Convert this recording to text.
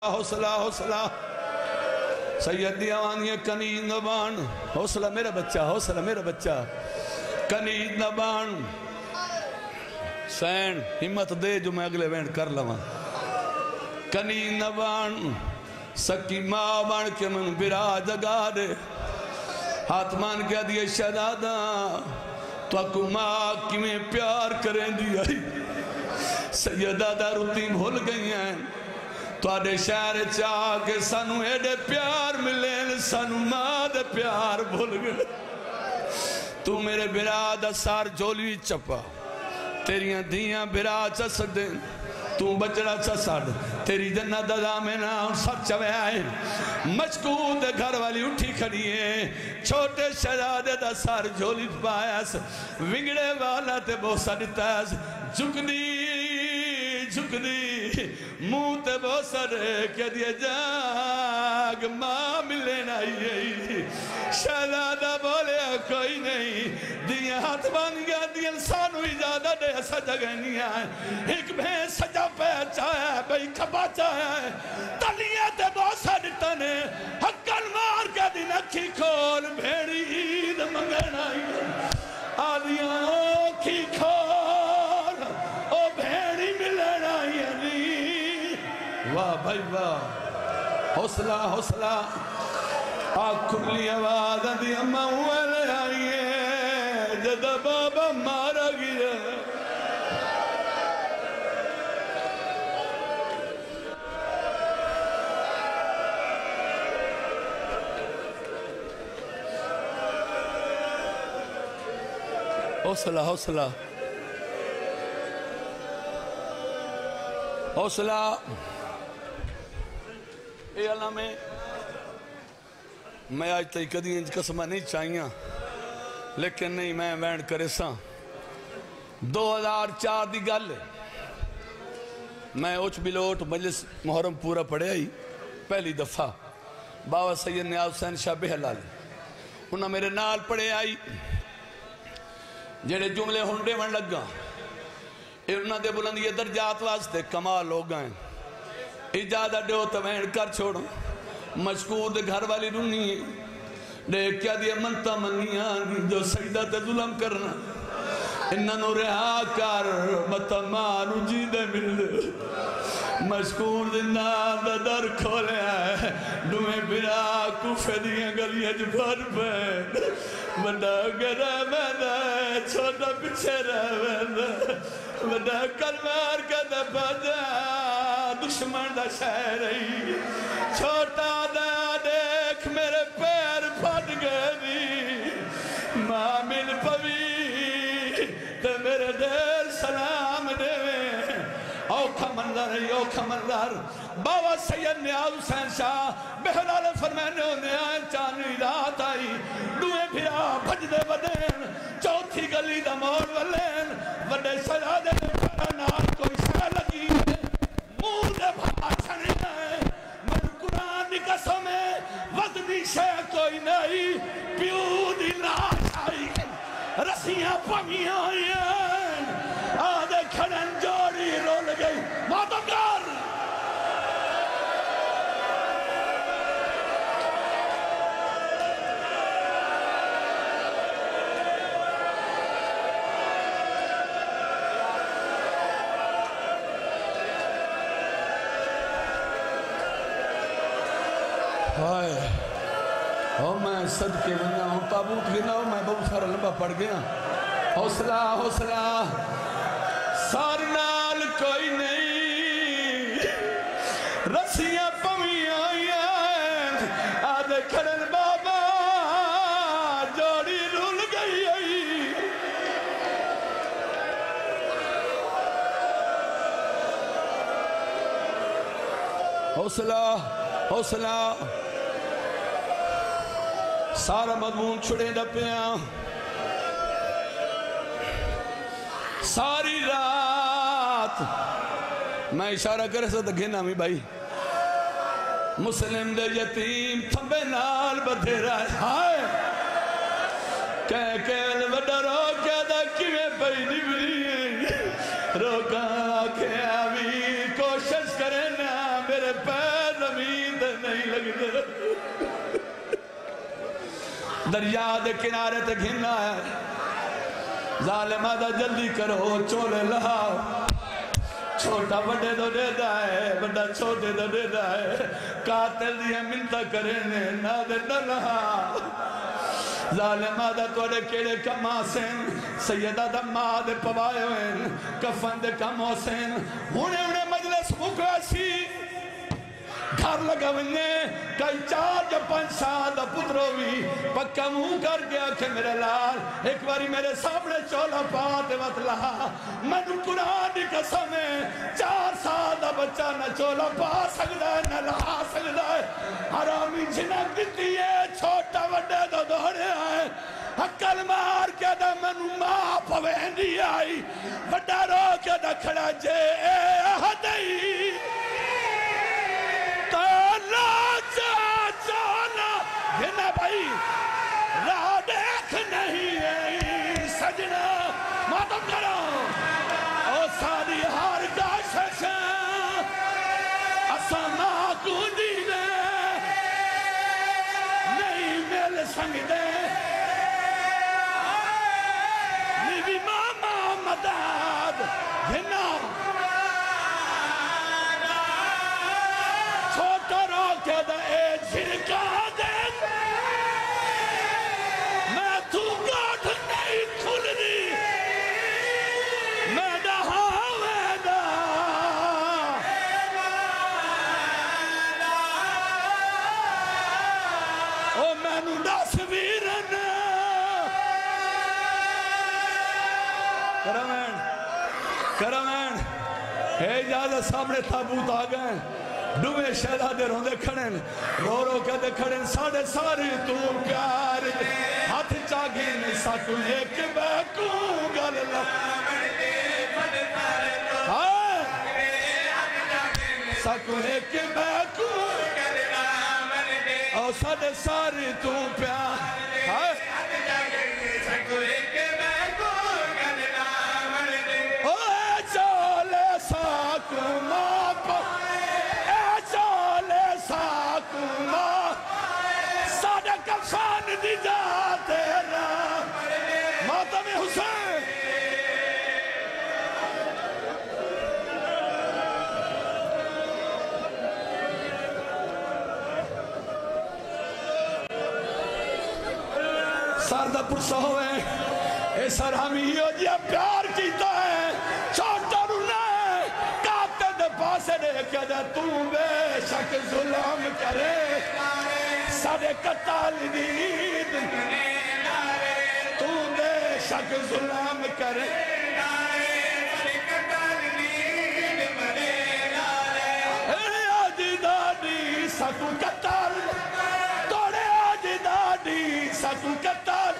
حوصلہ حوصلہ سیدی آوانی کنید نبان حوصلہ میرا بچہ حوصلہ میرا بچہ کنید نبان سین ہمت دے جو میں اگلے وینڈ کر لواں کنید نبان سکی ماں بان کے من برا جگا دے ہاتھ مان کے دیئے شہدادہ تو اکو ماں کی میں پیار کریں دی آئی سیدادہ روتی بھول گئی ہیں تو آدھے شہر چاہ کے سانو ایڈے پیار ملے سانو ماں دے پیار بھول گئے تو میرے براد سار جولی چپا تیریاں دیاں براد چا سدیں تو بچڑا چا ساڑ تیری جنت دا میں نام سب چوے آئے مشکود گھر والی اٹھی کھڑی ہے چھوٹے شہزادے دا سار جولی پایا ونگڑے والا تے بہت سڑتا ہے جھکدی منہ تے بہت سڑے کہ دیئے جاگ ماں ملین آئی شہزادہ بولے کوئی نہیں دیئے ہاتھ بان گیا دیئے انسانو اجازت دے ایسا جگہ نہیں آئے ایک بھین سجا پہ چاہیا ہے بھئی کھپا چاہیا ہے تلیے تے بہت سڑتا نے حقل مار کے دن اکھی کھول بھیڑی عید منگن آئی آدیاں اکھی کھول او بھیڑی ملن آئی واہ بھائی واہ حوصلہ حوصلہ آنکھ کھلی آواز دی اماں ہوئے آئیے جدہ بابا مارا گیا حوصلہ حوصلہ حوصلہ اے اللہ میں آج تک کدی انج قسمہ نہیں چاہیاں لیکن نہیں میں وینڈ کرے ساں 2004 دی گل میں اوچ بلوٹ مجلس محرم پورا پڑھے آئی پہلی دفعہ بابا سید نیاز حسین شاہ بہلال انہاں میرے نال پڑھے آئی جڑے جملے ہنڈے ون لگا انہاں دے بلند یہ درجات واسطے کمال ہو گئے اجازت دیو تو وینڈ کر چھوڑو مشکور دے گھر والی رونی دے کیا دیا منتا منیاں جو سجدہ تے ظلم کرنا انہوں رہا کر متا مانو جی دے مل مشکور زندہ دا در کھولے آئے دوئے برا کوفے دیا گلیاں جو بھر پہ بڑا گرہ میں چھوٹا پچھے رہ میں بڑا کلمار کا دا بجا دشمن دا شہر رہی چھوٹا دا دیکھ میرے پیر پھٹ گئی ماں مل پوی تے میرے دیر سلام دے اوکھا منظر ہے اوکھا منظر بابا سید نیاز حسین شاہ بہلال فرمینے ہونے آئے چانوی رات آئی دوئے پھرا بھج دے بدین چوتھی گلی دا موڑ والین وڈے شہزادے دے پرانار کوئی شہ لگی منہ دے بھا چھنے آئے من قرآن دی قسمیں وزنی شہ کوئی نہیں پیو دی لاش آئی رسیاں پمیاں آئی آدھے کھڑن جوڑی رول گئی ماتمگر میں صدقے بنیا ہوں تابوت گنا ہوں میں بہت سارا لمبا پڑ گیا حوصلہ حوصلہ سارنال کوئی نہیں رسیاں پمیاں آئیں آدھے کھڑن بابا جوڑی رول گئی حوصلہ حوصلہ سارا مضمون چھڑے ڈپیاں ساری رات میں اشارہ کرے سا دکھینا میں بھائی مسلم دے یتیم تھمبے نال بدھے رہے ہائے کہل وڈا روکیا دا کیویں پئی نبری روکا کے آوی کوشش کرے نا میرے پیر دریا دے کنارے تے گھننا ہے ظالمہ دا جلدی کرو چولے لہاؤ چھوٹا بڑے دو دے دائے بڑا چھوٹے دو دے دائے قاتل دیئے منتا کرنے نہ دے نہ لہا ظالمہ دا توڑے کیڑے کما سین سیدہ دا ماں دے پوائے ہوئے کفن دے کمو سین انہیں مجلس مکواسی گھر لگا وننے کئی 4 یا 5 سال دا پتروی پکا منہ کر گیا کہ میرے لال ایک باری میرے سامنے چولا پاتے وقت لہا میں نے قرآن دی قسم ہے 4 سال دا بچہ نہ چولا پا سکتا ہے نہ لہا سکتا ہے حرامی جنک دیتی ہے چھوٹا وڈے دو دوڑے آئے حقل مار کے دا میں نے ماں پویندی آئی وڈا رو کے دا کھڑا جے ہدائی گھنا بھائی راہ دیکھ نہیں ہے سجنہ ماتم کرو او ساری ہار کا ششا اسما کو دینے نہیں مل سنگ دے نیوی ماما مدد گھنا چھوٹا رو کے دا اے جھرکا دے میں تو گاٹھ نہیں کھل دی میں دہا ویدہ او میں نو تصویرن کرمین اے اجازت سامنے تابوت آگئے ڈوے شہدہ دے روندے کھڑیں رو رو کے دے کھڑیں ساڑھے ساری تو پیار دے ہاتھ چاگی نہیں ساکو ایک بیکو گل ساکو ایک بیکو او ساڑھے ساری تو پیار ساکو ایک بیکو گل اے چولے ساکو ماں ساڑھے کفان دی جا تیرا ماتم حسین ساردہ پرسہ ہوئے اے سر ہمیں ہیو جیا پیار کیتا ہے چھوٹا رونا ہے کاتے دے پاسے دے کے دے تو بے شک ظلم کرے سارے قتال دید تو بے شک ظلم کرے اے آج دادی سکو قتال توڑے آج دادی سکو قتال